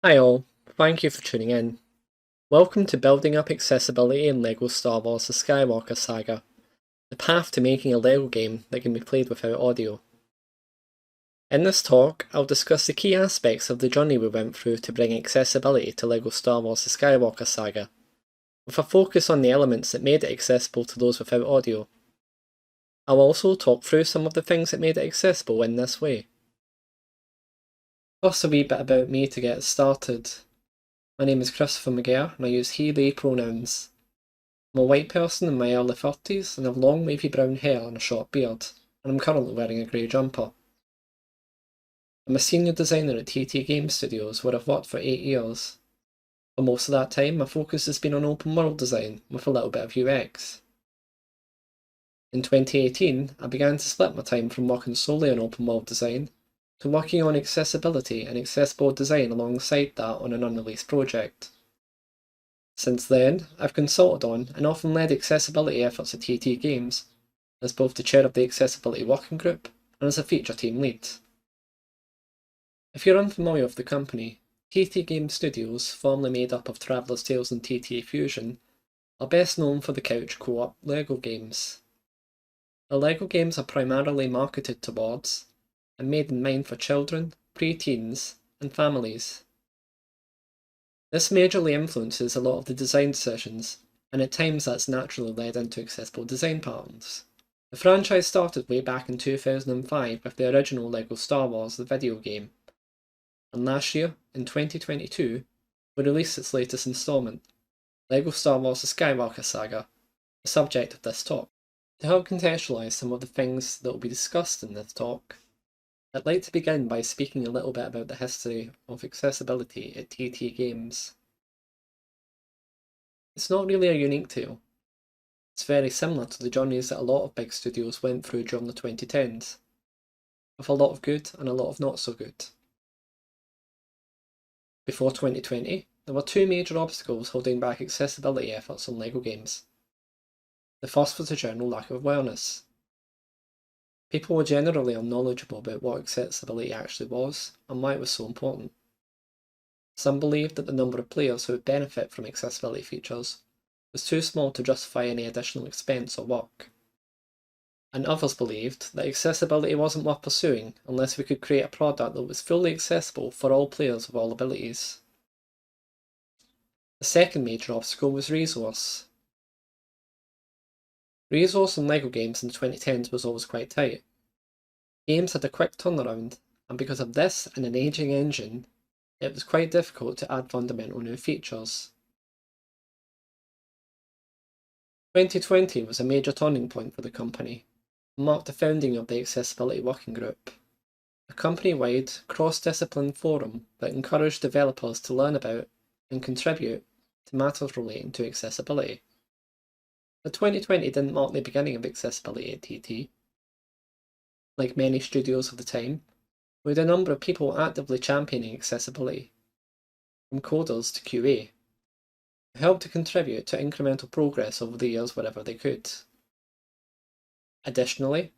Hi all, thank you for tuning in. Welcome to Building Up Accessibility in LEGO Star Wars The Skywalker Saga, the path to making a LEGO game that can be played without audio. In this talk, I'll discuss the key aspects of the journey we went through to bring accessibility to LEGO Star Wars The Skywalker Saga, with a focus on the elements that made it accessible to those without audio. I'll also talk through some of the things that made it accessible in this way. First, a wee bit about me to get started. My name is Christopher McGair and I use he, they pronouns. I'm a white person in my early 30s and have long wavy brown hair and a short beard, and I'm currently wearing a grey jumper. I'm a senior designer at TT Game Studios where I've worked for 8 years. For most of that time, my focus has been on open world design with a little bit of UX. In 2018, I began to split my time from working solely on open world design to working on accessibility and accessible design alongside that on an unreleased project. Since then, I've consulted on and often led accessibility efforts at TT Games, as both the chair of the Accessibility Working Group and as a feature team lead. If you're unfamiliar with the company, TT Game Studios, formerly made up of Traveller's Tales and TT Fusion, are best known for the couch co-op LEGO games. The LEGO games are primarily marketed towards and made in mind for children, pre-teens, and families. This majorly influences a lot of the design decisions, and at times that's naturally led into accessible design patterns. The franchise started way back in 2005 with the original LEGO Star Wars the video game, and last year, in 2022, we released its latest installment, LEGO Star Wars The Skywalker Saga, the subject of this talk. To help contextualise some of the things that will be discussed in this talk, I'd like to begin by speaking a little bit about the history of accessibility at TT Games. It's not really a unique tale. It's very similar to the journeys that a lot of big studios went through during the 2010s, with a lot of good and a lot of not so good. Before 2020, there were two major obstacles holding back accessibility efforts on LEGO games. The first was the general lack of awareness. People were generally unknowledgeable about what accessibility actually was and why it was so important. Some believed that the number of players who would benefit from accessibility features was too small to justify any additional expense or work. And others believed that accessibility wasn't worth pursuing unless we could create a product that was fully accessible for all players with all abilities. The second major obstacle was resource. Resource in LEGO games in the 2010s was always quite tight. Games had a quick turnaround, and because of this and an aging engine, it was quite difficult to add fundamental new features. 2020 was a major turning point for the company, and marked the founding of the Accessibility Working Group, a company-wide, cross-discipline forum that encouraged developers to learn about and contribute to matters relating to accessibility. But 2020 didn't mark the beginning of accessibility at TT. Like many studios of the time, we had a number of people actively championing accessibility, from coders to QA, who helped to contribute to incremental progress over the years wherever they could. Additionally,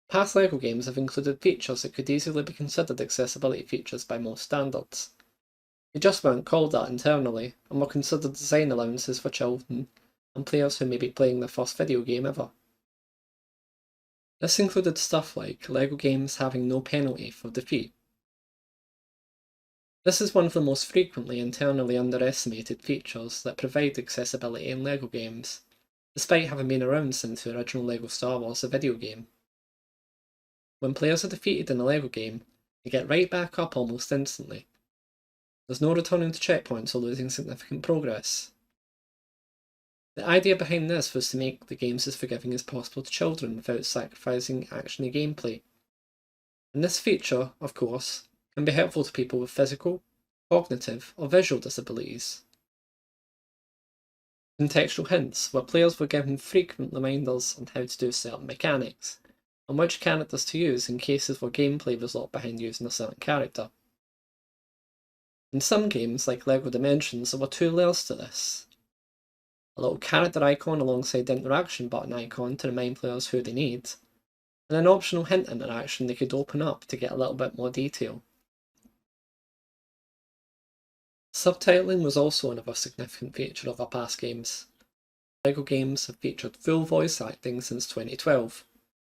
past LEGO games have included features that could easily be considered accessibility features by most standards. They just weren't called that internally, and were considered design allowances for children and players who may be playing their first video game ever. This included stuff like LEGO games having no penalty for defeat. This is one of the most frequently internally underestimated features that provide accessibility in LEGO games, despite having been around since the original LEGO Star Wars the video game. When players are defeated in a LEGO game, they get right back up almost instantly. There's no returning to checkpoints or losing significant progress. The idea behind this was to make the games as forgiving as possible to children without sacrificing actiony gameplay. And this feature, of course, can be helpful to people with physical, cognitive, or visual disabilities. Contextual hints, where players were given frequent reminders on how to do certain mechanics, and which characters to use in cases where gameplay was locked behind using a certain character. In some games, like LEGO Dimensions, there were two layers to this. A little character icon alongside the interaction button icon to remind players who they need, and an optional hint interaction they could open up to get a little bit more detail. Subtitling was also another significant feature of our past games. LEGO games have featured full voice acting since 2012,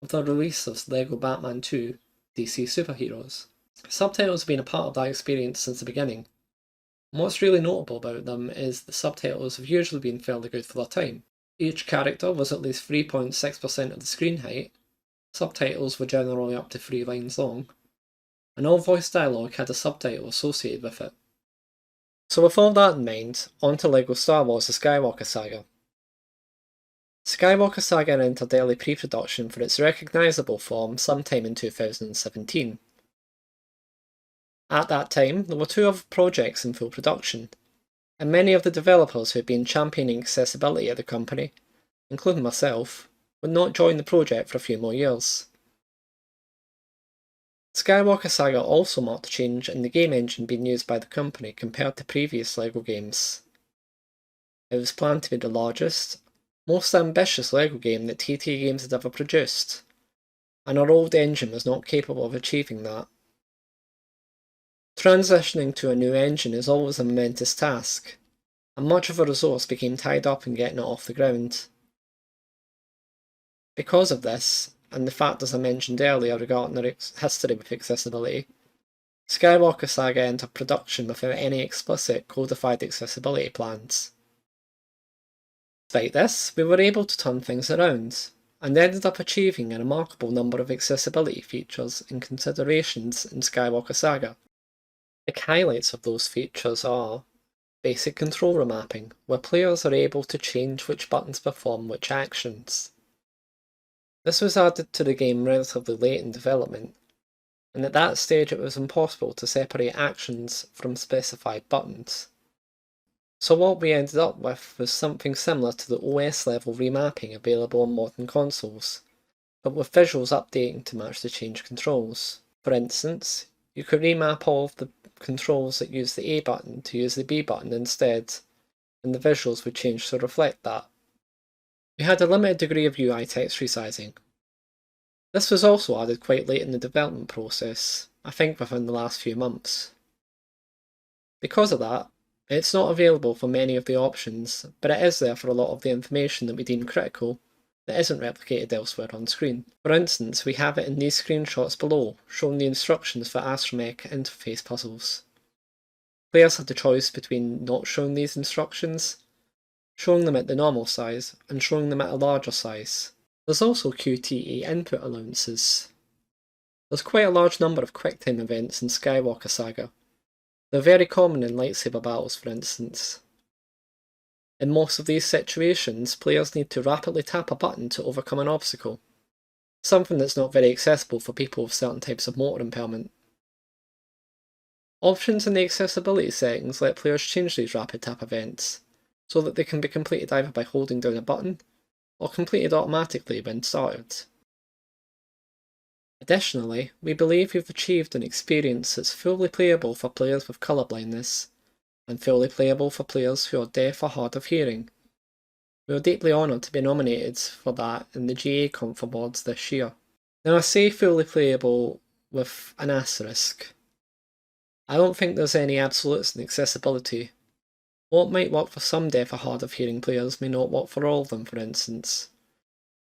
with the release of LEGO Batman 2 DC Superheroes. Subtitles have been a part of that experience since the beginning. And what's really notable about them is the subtitles have usually been fairly good for their time. Each character was at least 3.6% of the screen height, subtitles were generally up to 3 lines long, and all voice dialogue had a subtitle associated with it. So with all that in mind, on to LEGO Star Wars The Skywalker Saga. Skywalker Saga entered early pre-production for its recognisable form sometime in 2017. At that time, there were 2 other projects in full production, and many of the developers who had been championing accessibility at the company, including myself, would not join the project for a few more years. Skywalker Saga also marked a change in the game engine being used by the company compared to previous LEGO games. It was planned to be the largest, most ambitious LEGO game that TT Games had ever produced, and our old engine was not capable of achieving that. Transitioning to a new engine is always a momentous task, and much of a resource became tied up in getting it off the ground. Because of this, and the factors I mentioned earlier regarding their history with accessibility, Skywalker Saga entered production without any explicit codified accessibility plans. Despite this, we were able to turn things around, and ended up achieving a remarkable number of accessibility features and considerations in Skywalker Saga. The highlights of those features are basic control remapping, where players are able to change which buttons perform which actions. This was added to the game relatively late in development, and at that stage it was impossible to separate actions from specified buttons. So what we ended up with was something similar to the OS level remapping available on modern consoles, but with visuals updating to match the changed controls. For instance, you could remap all of the controls that use the A button to use the B button instead, and the visuals would change to reflect that. We had a limited degree of UI text resizing. This was also added quite late in the development process, I think within the last few months. Because of that, it's not available for many of the options, but it is there for a lot of the information that we deem critical that isn't replicated elsewhere on screen. For instance, we have it in these screenshots below, showing the instructions for Astromech interface puzzles. Players had the choice between not showing these instructions, showing them at the normal size, and showing them at a larger size. There's also QTE input allowances. There's quite a large number of QuickTime events in Skywalker Saga. They're very common in lightsaber battles, for instance. In most of these situations, players need to rapidly tap a button to overcome an obstacle, something that's not very accessible for people with certain types of motor impairment. Options in the accessibility settings let players change these rapid tap events, so that they can be completed either by holding down a button, or completed automatically when started. Additionally, we believe we've achieved an experience that's fully playable for players with colourblindness, and fully playable for players who are deaf or hard of hearing. We are deeply honoured to be nominated for that in the GA Conf Awards this year. Now I say fully playable with an asterisk. I don't think there's any absolutes in accessibility. What might work for some deaf or hard of hearing players may not work for all of them, for instance.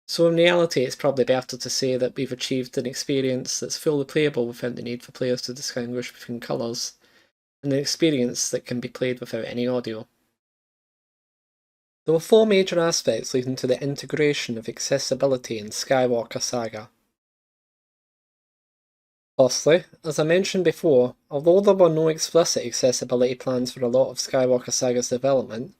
So in reality it's probably better to say that we've achieved an experience that's fully playable without the need for players to distinguish between colours, and an experience that can be played without any audio. There were 4 major aspects leading to the integration of accessibility in Skywalker Saga. Firstly, as I mentioned before, although there were no explicit accessibility plans for a lot of Skywalker Saga's development,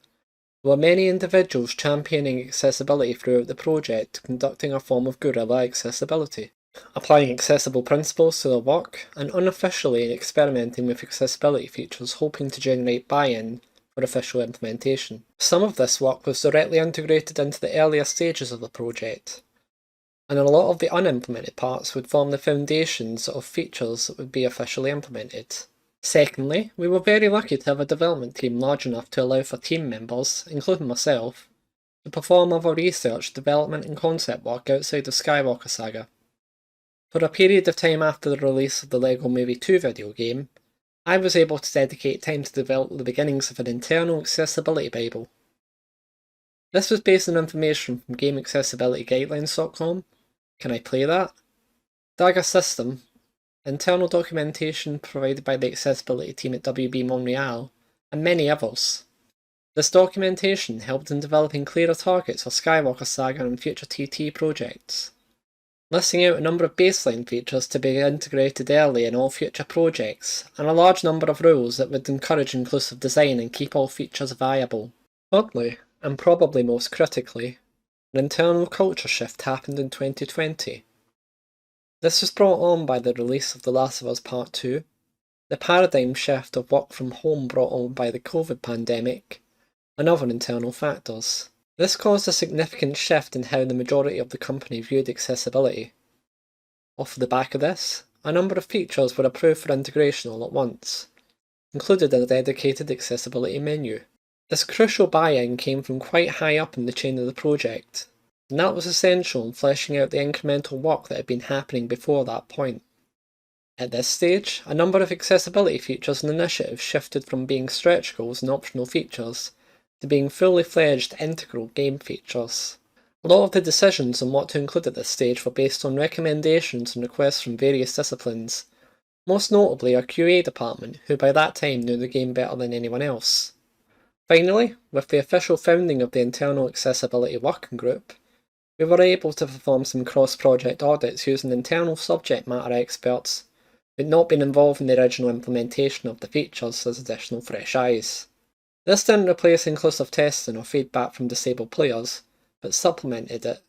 there were many individuals championing accessibility throughout the project, conducting a form of guerrilla accessibility, applying accessible principles to their work, and unofficially experimenting with accessibility features hoping to generate buy-in for official implementation. Some of this work was directly integrated into the earlier stages of the project, and a lot of the unimplemented parts would form the foundations of features that would be officially implemented. Secondly, we were very lucky to have a development team large enough to allow for team members, including myself, to perform other research, development and concept work outside of Skywalker Saga. For a period of time after the release of the LEGO Movie 2 video game, I was able to dedicate time to develop the beginnings of an internal accessibility Bible. This was based on information from GameAccessibilityGuidelines.com. Can I play that? Dagger System, internal documentation provided by the accessibility team at WB Montreal, and many others. This documentation helped in developing clearer targets for Skywalker Saga and future TT projects, listing out a number of baseline features to be integrated early in all future projects, and a large number of rules that would encourage inclusive design and keep all features viable. Oddly, and probably most critically, an internal culture shift happened in 2020. This was brought on by the release of The Last of Us Part 2, the paradigm shift of work from home brought on by the COVID pandemic, and other internal factors. This caused a significant shift in how the majority of the company viewed accessibility. Off the back of this, a number of features were approved for integration all at once, included a dedicated accessibility menu. This crucial buy-in came from quite high up in the chain of the project, and that was essential in fleshing out the incremental work that had been happening before that point. At this stage, a number of accessibility features and initiatives shifted from being stretch goals and optional features to being fully fledged integral game features. A lot of the decisions on what to include at this stage were based on recommendations and requests from various disciplines, most notably our QA department, who by that time knew the game better than anyone else. Finally, with the official founding of the Internal Accessibility Working Group, we were able to perform some cross-project audits using internal subject matter experts who had not been involved in the original implementation of the features as additional fresh eyes. This didn't replace inclusive testing or feedback from disabled players, but supplemented it.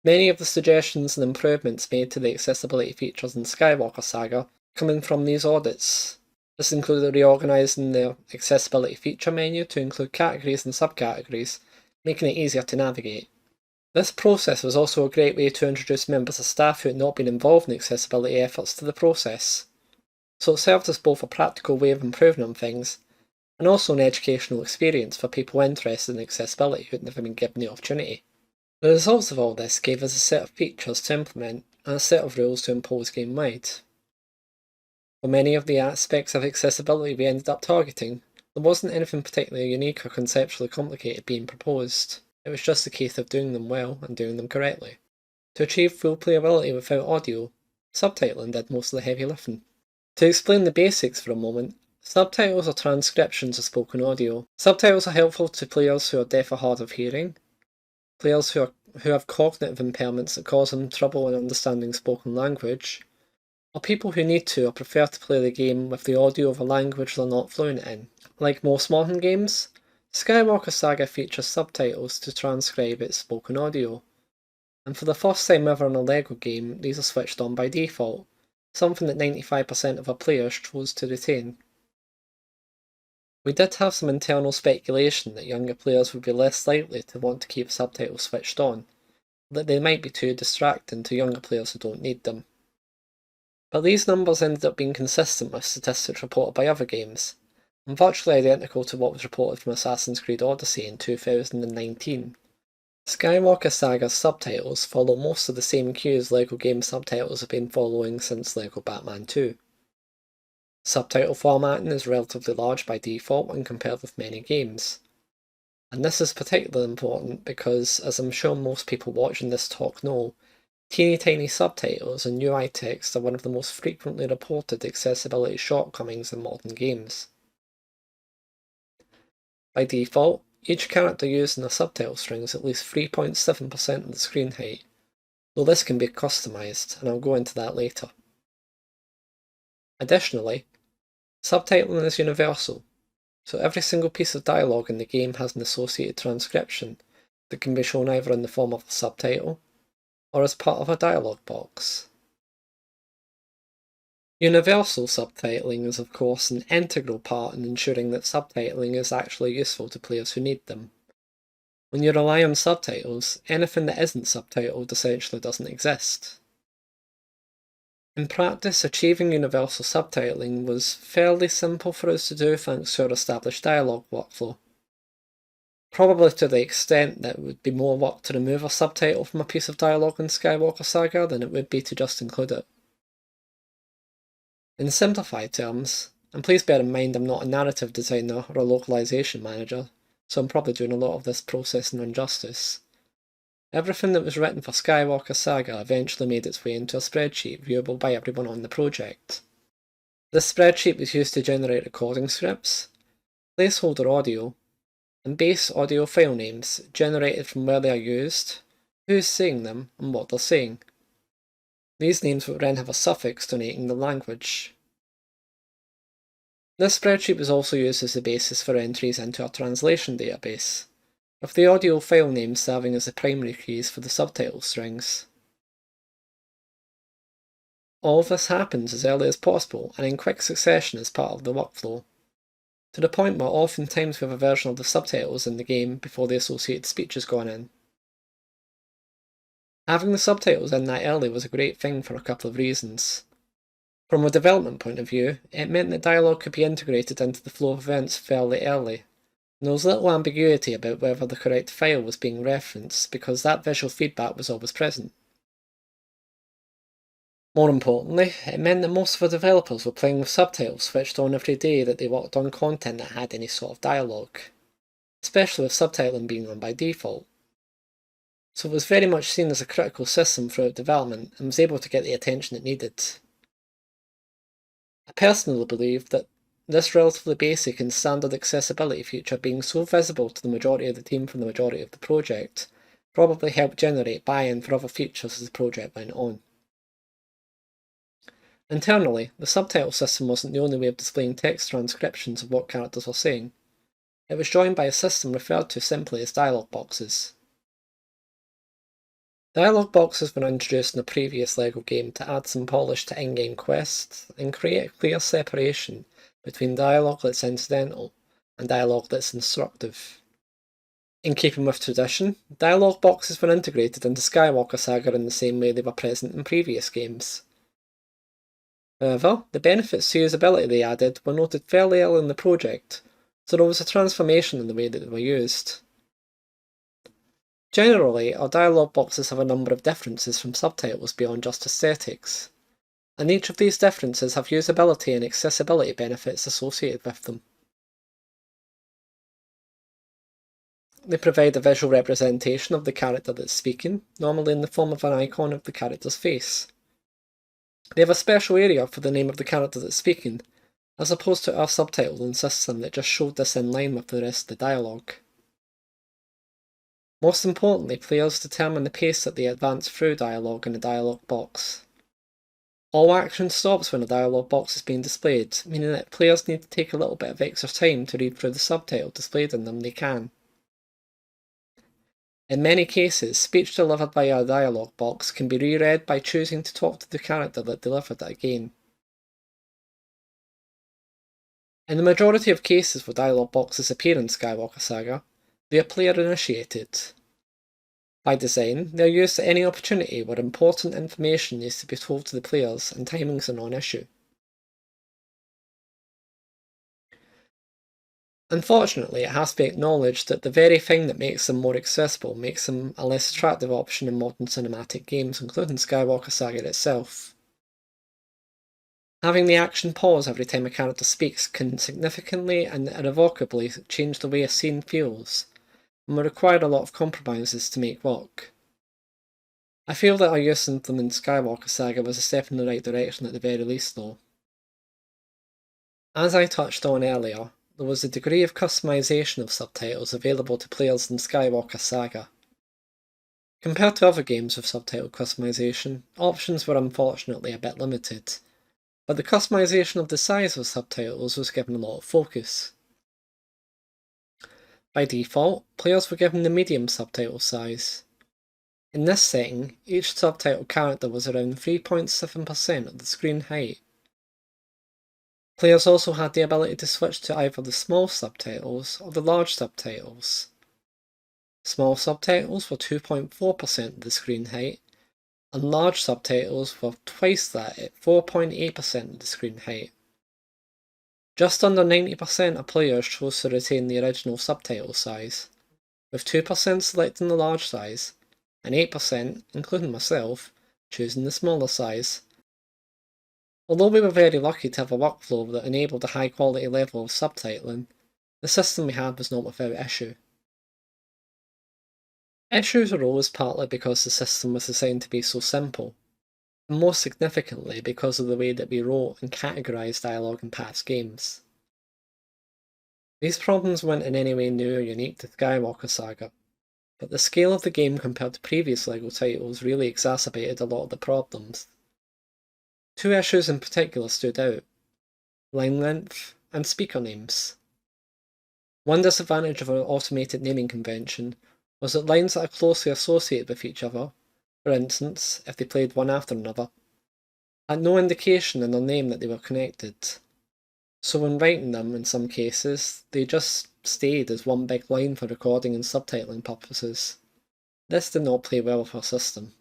Many of the suggestions and improvements made to the accessibility features in Skywalker Saga coming from these audits. This included reorganising the accessibility feature menu to include categories and subcategories, making it easier to navigate. This process was also a great way to introduce members of staff who had not been involved in accessibility efforts to the process, so it served as both a practical way of improving on things, and also an educational experience for people interested in accessibility who had never been given the opportunity. The results of all this gave us a set of features to implement and a set of rules to impose game-wide. For many of the aspects of accessibility we ended up targeting, there wasn't anything particularly unique or conceptually complicated being proposed. It was just a case of doing them well and doing them correctly. To achieve full playability without audio, subtitling did most of the heavy lifting. To explain the basics for a moment, subtitles are transcriptions of spoken audio. Subtitles are helpful to players who are deaf or hard of hearing, players who have cognitive impairments that cause them trouble in understanding spoken language, or people who need to or prefer to play the game with the audio of a language they're not fluent in. Like most modern games, Skywalker Saga features subtitles to transcribe its spoken audio, and for the first time ever in a LEGO game, these are switched on by default, something that 95% of our players chose to retain. We did have some internal speculation that younger players would be less likely to want to keep subtitles switched on, that they might be too distracting to younger players who don't need them. But these numbers ended up being consistent with statistics reported by other games, and virtually identical to what was reported from Assassin's Creed Odyssey in 2019. Skywalker Saga's subtitles follow most of the same cues LEGO game subtitles have been following since LEGO Batman 2. Subtitle formatting is relatively large by default when compared with many games. And this is particularly important because, as I'm sure most people watching this talk know, teeny tiny subtitles and UI text are one of the most frequently reported accessibility shortcomings in modern games. By default, each character used in a subtitle string is at least 3.7% of the screen height, though this can be customised, and I'll go into that later. Additionally, subtitling is universal, so every single piece of dialogue in the game has an associated transcription that can be shown either in the form of a subtitle or as part of a dialogue box. Universal subtitling is of course an integral part in ensuring that subtitling is actually useful to players who need them. When you rely on subtitles, anything that isn't subtitled essentially doesn't exist. In practice, achieving universal subtitling was fairly simple for us to do thanks to our established dialogue workflow. Probably to the extent that it would be more work to remove a subtitle from a piece of dialogue in Skywalker Saga than it would be to just include it. In simplified terms, And please bear in mind I'm not a narrative designer or a localization manager, so I'm probably doing a lot of this process an injustice. Everything that was written for Skywalker Saga eventually made its way into a spreadsheet viewable by everyone on the project. This spreadsheet was used to generate recording scripts, placeholder audio, and base audio file names generated from where they are used, who's saying them, and what they're saying. These names would then have a suffix denoting the language. This spreadsheet was also used as the basis for entries into our translation database, with the audio file names serving as the primary keys for the subtitle strings. All of this happens as early as possible and in quick succession as part of the workflow, to the point where oftentimes we have a version of the subtitles in the game before the associated speech has gone in. Having the subtitles in that early was a great thing for a couple of reasons. From a development point of view, it meant that dialogue could be integrated into the flow of events fairly early, and there was little ambiguity about whether the correct file was being referenced because that visual feedback was always present. More importantly, it meant that most of our developers were playing with subtitles switched on every day that they worked on content that had any sort of dialogue, especially with subtitling being on by default. So it was very much seen as a critical system throughout development and was able to get the attention it needed. I personally believe that this relatively basic and standard accessibility feature being so visible to the majority of the team from the majority of the project probably helped generate buy-in for other features as the project went on. Internally, the subtitle system wasn't the only way of displaying text transcriptions of what characters were saying. It was joined by a system referred to simply as dialogue boxes. Dialogue boxes were introduced in a previous LEGO game to add some polish to in-game quests and create a clear separation between dialogue that's incidental and dialogue that's instructive. In keeping with tradition, dialogue boxes were integrated into Skywalker Saga in the same way they were present in previous games. However, the benefits to usability they added were noted fairly early in the project, so there was a transformation in the way that they were used. Generally, our dialogue boxes have a number of differences from subtitles beyond just aesthetics, and each of these differences have usability and accessibility benefits associated with them. They provide a visual representation of the character that's speaking, normally in the form of an icon of the character's face. They have a special area for the name of the character that's speaking, as opposed to our subtitle system that just showed this in line with the rest of the dialogue. Most importantly, players determine the pace that they advance through dialogue in a dialogue box. All action stops when a dialogue box is being displayed, meaning that if players need to take a little bit of extra time to read through the subtitle displayed in them, they can. In many cases, speech delivered by a dialogue box can be reread by choosing to talk to the character that delivered it again. In the majority of cases where dialogue boxes appear in Skywalker Saga, they are player-initiated. By design, they are used at any opportunity where important information needs to be told to the players and timing's a non-issue. Unfortunately, it has to be acknowledged that the very thing that makes them more accessible makes them a less attractive option in modern cinematic games, including Skywalker Saga itself. Having the action pause every time a character speaks can significantly and irrevocably change the way a scene feels, and will require a lot of compromises to make work. I feel that our use of them in Skywalker Saga was a step in the right direction at the very least though. As I touched on earlier, there was a degree of customization of subtitles available to players in Skywalker Saga. Compared to other games with subtitle customization, options were unfortunately a bit limited, but the customization of the size of subtitles was given a lot of focus. By default, players were given the medium subtitle size. In this setting, each subtitle character was around 3.7% of the screen height. Players also had the ability to switch to either the small subtitles or the large subtitles. Small subtitles were 2.4% of the screen height, and large subtitles were twice that at 4.8% of the screen height. Just under 90% of players chose to retain the original subtitle size, with 2% selecting the large size, and 8%, including myself, choosing the smaller size. Although we were very lucky to have a workflow that enabled a high quality level of subtitling, the system we had was not without issue. Issues arose partly because the system was designed to be so simple, and most significantly because of the way that we wrote and categorised dialogue in past games. These problems weren't in any way new or unique to Skywalker Saga, but the scale of the game compared to previous LEGO titles really exacerbated a lot of the problems. Two issues in particular stood out: line length and speaker names. One disadvantage of an automated naming convention was that lines that are closely associated with each other, for instance, if they played one after another, had no indication in their name that they were connected. So when writing them, in some cases, they just stayed as one big line for recording and subtitling purposes. This did not play well with our system.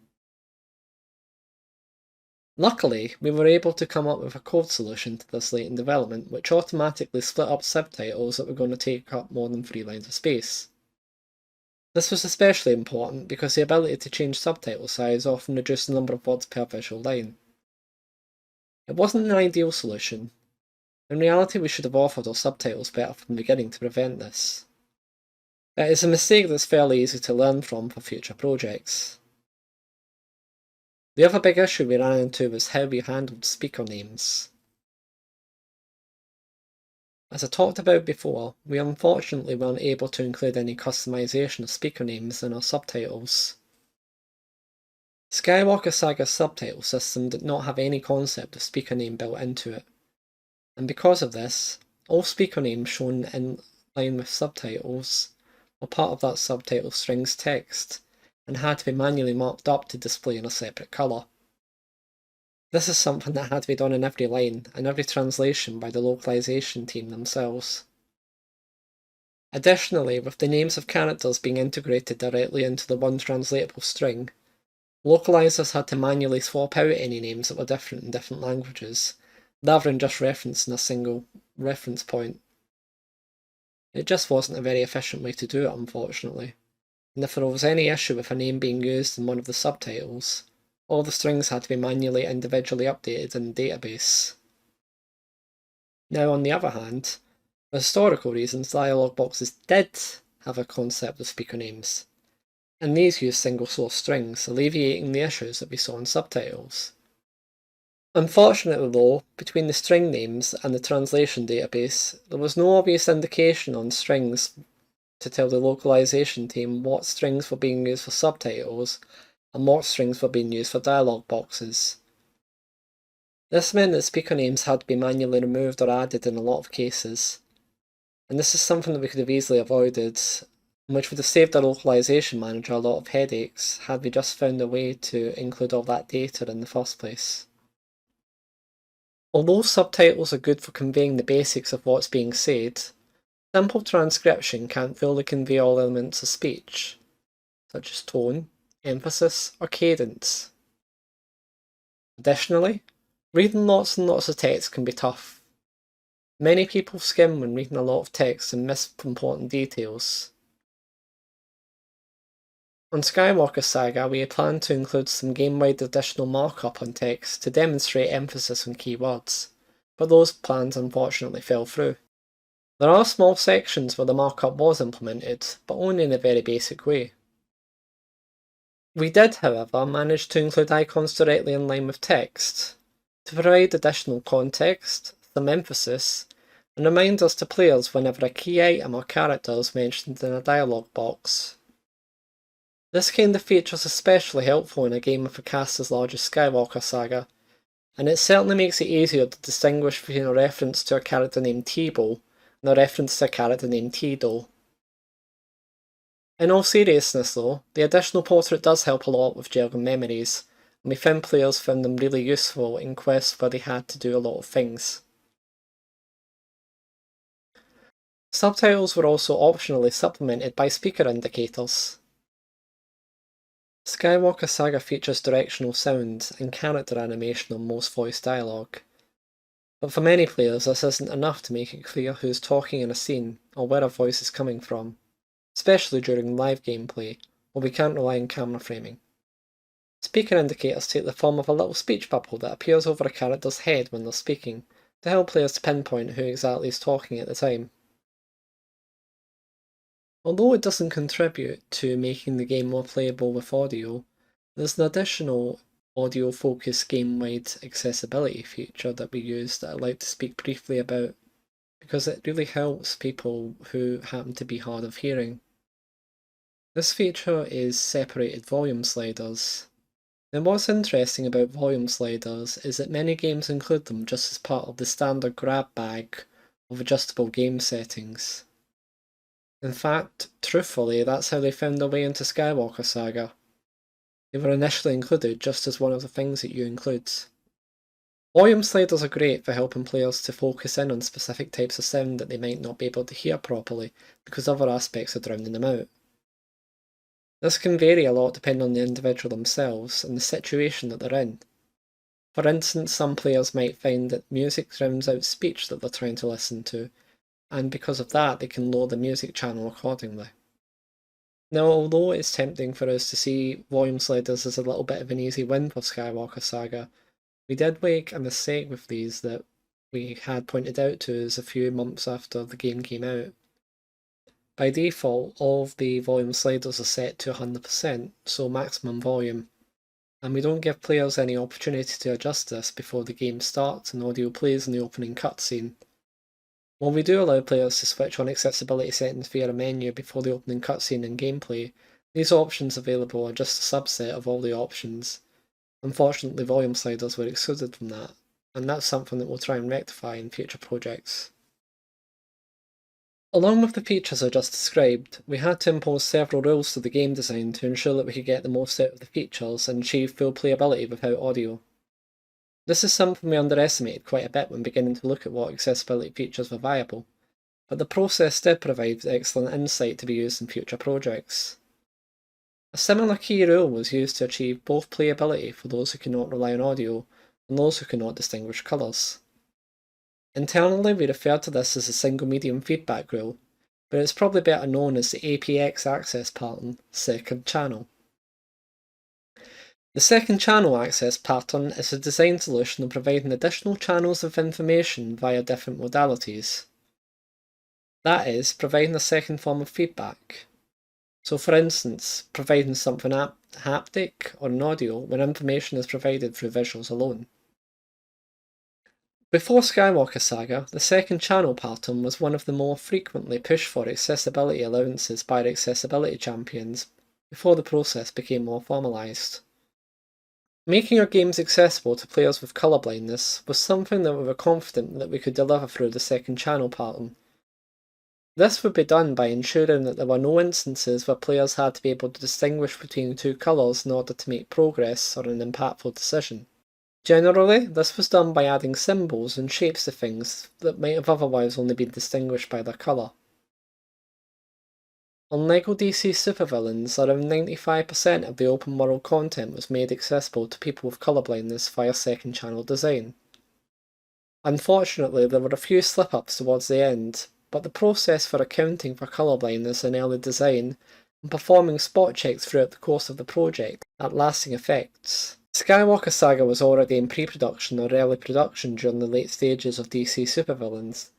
Luckily, we were able to come up with a code solution to this late in development, which automatically split up subtitles that were going to take up more than 3 lines of space. This was especially important because the ability to change subtitle size often reduced the number of words per visual line. It wasn't an ideal solution. In reality, we should have offered our subtitles better from the beginning to prevent this. But it's a mistake that's fairly easy to learn from for future projects. The other big issue we ran into was how we handled speaker names. As I talked about before, we unfortunately weren't able to include any customization of speaker names in our subtitles. Skywalker Saga's subtitle system did not have any concept of speaker name built into it, and because of this, all speaker names shown in line with subtitles were part of that subtitle string's text and had to be manually marked up to display in a separate colour. This is something that had to be done in every line and every translation by the localization team themselves. Additionally, with the names of characters being integrated directly into the one translatable string, localizers had to manually swap out any names that were different in different languages, rather than just referencing a single reference point. It just wasn't a very efficient way to do it, unfortunately, and if there was any issue with a name being used in one of the subtitles, all the strings had to be manually individually updated in the database. Now, on the other hand, for historical reasons, dialogue boxes did have a concept of speaker names, and these used single source strings, alleviating the issues that we saw in subtitles. Unfortunately though, between the string names and the translation database, there was no obvious indication on strings to tell the localization team what strings were being used for subtitles and what strings were being used for dialogue boxes. This meant that speaker names had to be manually removed or added in a lot of cases, and this is something that we could have easily avoided, which would have saved our localization manager a lot of headaches had we just found a way to include all that data in the first place. Although subtitles are good for conveying the basics of what's being said, simple transcription can't fully convey all elements of speech, such as tone, emphasis, or cadence. Additionally, reading lots and lots of text can be tough. Many people skim when reading a lot of text and miss important details. On Skywalker Saga, we had planned to include some game-wide additional markup on text to demonstrate emphasis on key words, but those plans unfortunately fell through. There are small sections where the markup was implemented, but only in a very basic way. We did, however, manage to include icons directly in line with text, to provide additional context, some emphasis, and reminders to players whenever a key item or character is mentioned in a dialogue box. This kind of feature is especially helpful in a game with a cast as large as Skywalker Saga, and it certainly makes it easier to distinguish between a reference to a character named Teebo and a reference to a character named Teedo. In all seriousness though, the additional portrait does help a lot with jargon memories, and we found players found them really useful in quests where they had to do a lot of things. Subtitles were also optionally supplemented by speaker indicators. Skywalker Saga features directional sound and character animation on most voice dialogue, but for many players this isn't enough to make it clear who's talking in a scene or where a voice is coming from, especially during live gameplay where we can't rely on camera framing. Speaker indicators take the form of a little speech bubble that appears over a character's head when they're speaking, to help players to pinpoint who exactly is talking at the time. Although it doesn't contribute to making the game more playable with audio, there's an additional audio-focused game-wide accessibility feature that we use that I'd like to speak briefly about, because it really helps people who happen to be hard of hearing. This feature is separated volume sliders. And what's interesting about volume sliders is that many games include them just as part of the standard grab bag of adjustable game settings. In fact, truthfully, that's how they found their way into Skywalker Saga. They were initially included just as one of the things that you include. Volume sliders are great for helping players to focus in on specific types of sound that they might not be able to hear properly because other aspects are drowning them out. This can vary a lot depending on the individual themselves and the situation that they're in. For instance, some players might find that music drowns out speech that they're trying to listen to, and because of that they can lower the music channel accordingly. Now, although it's tempting for us to see volume sliders as a little bit of an easy win for Skywalker Saga, we did make a mistake with these that we had pointed out to us a few months after the game came out. By default, all of the volume sliders are set to 100%, so maximum volume, and we don't give players any opportunity to adjust this before the game starts and audio plays in the opening cutscene. While we do allow players to switch on accessibility settings via a menu before the opening cutscene and gameplay, these options available are just a subset of all the options. Unfortunately, volume sliders were excluded from that, and that's something that we'll try and rectify in future projects. Along with the features I just described, we had to impose several rules to the game design to ensure that we could get the most out of the features and achieve full playability without audio. This is something we underestimated quite a bit when beginning to look at what accessibility features were viable, but the process did provide excellent insight to be used in future projects. A similar key rule was used to achieve both playability for those who cannot rely on audio and those who cannot distinguish colours. Internally, we refer to this as a single medium feedback rule, but it's probably better known as the APX access pattern, second channel. The second channel access pattern is a design solution of providing additional channels of information via different modalities. That is, providing a second form of feedback. So for instance, providing something haptic or an audio when information is provided through visuals alone. Before Skywalker Saga, the second channel pattern was one of the more frequently pushed for accessibility allowances by the accessibility champions before the process became more formalised. Making our games accessible to players with colour blindness was something that we were confident that we could deliver through the second channel pattern. This would be done by ensuring that there were no instances where players had to be able to distinguish between two colours in order to make progress or an impactful decision. Generally, this was done by adding symbols and shapes to things that might have otherwise only been distinguished by their colour. On LEGO DC Supervillains, around 95% of the open world content was made accessible to people with colour blindness via second channel design. Unfortunately, there were a few slip-ups towards the end, but the process for accounting for colour blindness in early design and performing spot checks throughout the course of the project had lasting effects. Skywalker Saga was already in pre-production or early production during the late stages of DC Supervillains,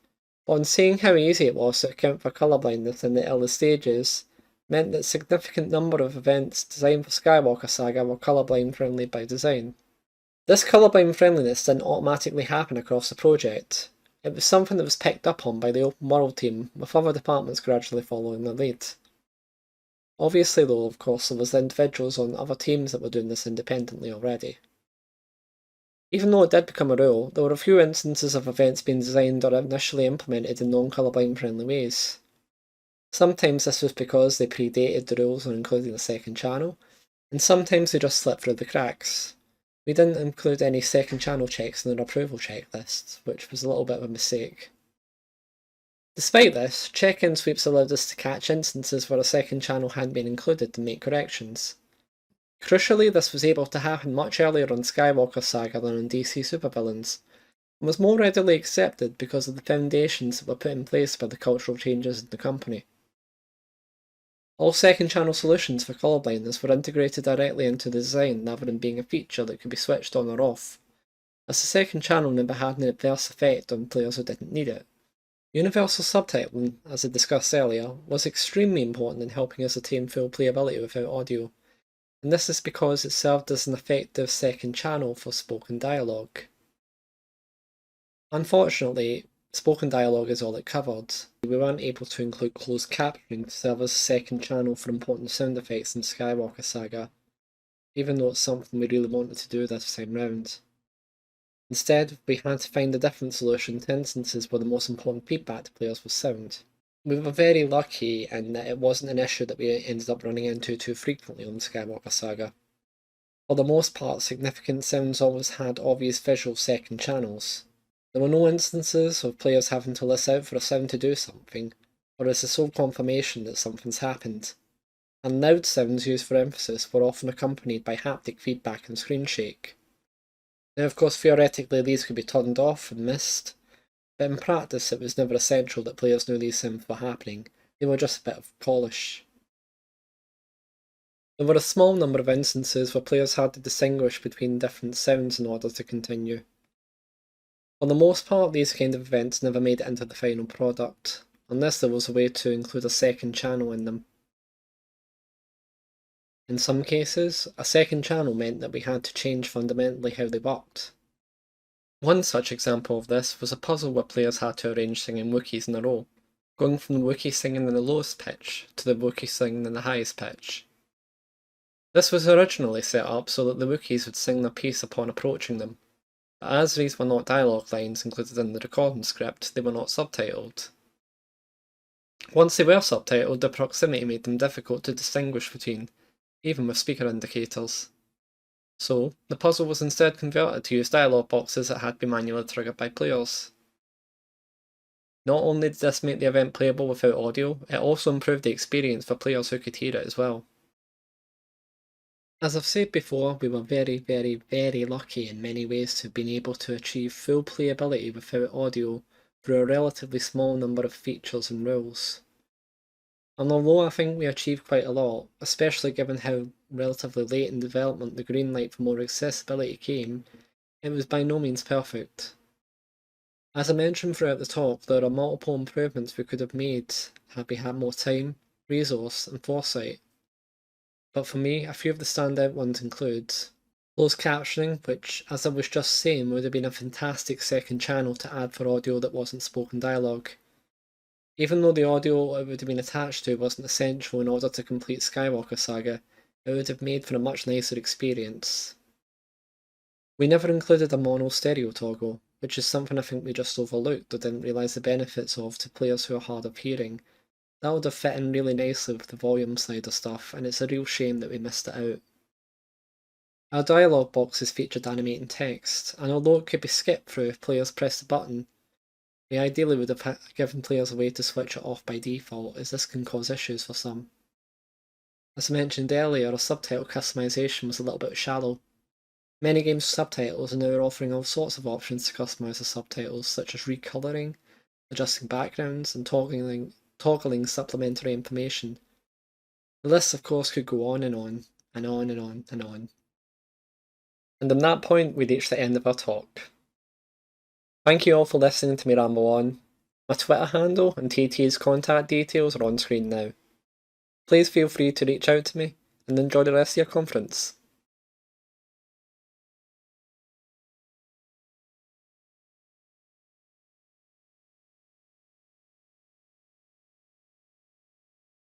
but on seeing how easy it was to account for colour blindness in the early stages, meant that a significant number of events designed for Skywalker Saga were colourblind friendly by design. This colourblind friendliness didn't automatically happen across the project. It was something that was picked up on by the open world team, with other departments gradually following their lead. Obviously though, of course, there was individuals on other teams that were doing this independently already. Even though it did become a rule, there were a few instances of events being designed or initially implemented in non-colourblind friendly ways. Sometimes this was because they predated the rules on including the second channel, and sometimes they just slipped through the cracks. We didn't include any second channel checks in our approval checklists, which was a little bit of a mistake. Despite this, check-in sweeps allowed us to catch instances where a second channel hadn't been included and make corrections. Crucially, this was able to happen much earlier on Skywalker Saga than on DC Supervillains, and was more readily accepted because of the foundations that were put in place by the cultural changes in the company. All second channel solutions for colour blindness were integrated directly into the design rather than being a feature that could be switched on or off, as the second channel never had an adverse effect on players who didn't need it. Universal subtitling, as I discussed earlier, was extremely important in helping us attain full playability without audio, and this is because it served as an effective second channel for spoken dialogue. Unfortunately, spoken dialogue is all it covered. We weren't able to include closed captioning to serve as a second channel for important sound effects in Skywalker Saga, even though it's something we really wanted to do this time round. Instead, we had to find a different solution to instances where the most important feedback to players was sound. We were very lucky in that it wasn't an issue that we ended up running into too frequently on Skywalker Saga. For the most part, significant sounds always had obvious visual second channels. There were no instances of players having to listen out for a sound to do something, or as a sole confirmation that something's happened. And loud sounds used for emphasis were often accompanied by haptic feedback and screen shake. Now, of course, theoretically these could be turned off and missed, but in practice it was never essential that players knew these sounds were happening. They were just a bit of polish. There were a small number of instances where players had to distinguish between different sounds in order to continue. For the most part, these kind of events never made it into the final product, unless there was a way to include a second channel in them. In some cases, a second channel meant that we had to change fundamentally how they worked. One such example of this was a puzzle where players had to arrange singing Wookiees in a row, going from the Wookiee singing in the lowest pitch to the Wookiee singing in the highest pitch. This was originally set up so that the Wookiees would sing their piece upon approaching them, but as these were not dialogue lines included in the recording script, they were not subtitled. Once they were subtitled, the proximity made them difficult to distinguish between, even with speaker indicators. So, the puzzle was instead converted to use dialogue boxes that had been manually triggered by players. Not only did this make the event playable without audio, it also improved the experience for players who could hear it as well. As I've said before, we were very, very, very lucky in many ways to have been able to achieve full playability without audio through a relatively small number of features and rules. And although I think we achieved quite a lot, especially given how relatively late in development the green light for more accessibility came, it was by no means perfect. As I mentioned throughout the talk, there are multiple improvements we could have made had we had more time, resource and foresight. But for me, a few of the standout ones include closed captioning, which, as I was just saying, would have been a fantastic second channel to add for audio that wasn't spoken dialogue. Even though the audio it would have been attached to wasn't essential in order to complete Skywalker Saga, it would have made for a much nicer experience. We never included a mono stereo toggle, which is something I think we just overlooked or didn't realise the benefits of to players who are hard of hearing. That would have fit in really nicely with the volume slider stuff, and it's a real shame that we missed it out. Our dialogue boxes featured animating text, and although it could be skipped through if players pressed the button, we ideally would have given players a way to switch it off by default, as this can cause issues for some. As I mentioned earlier, our subtitle customization was a little bit shallow. Many games' subtitles are now offering all sorts of options to customize the subtitles, such as recolouring, adjusting backgrounds, and toggling supplementary information. The list of course could go on and on, and on and on and on. And on that point, we reached the end of our talk. Thank you all for listening to me ramble on. My Twitter handle and TT's contact details are on screen now. Please feel free to reach out to me, and enjoy the rest of your conference.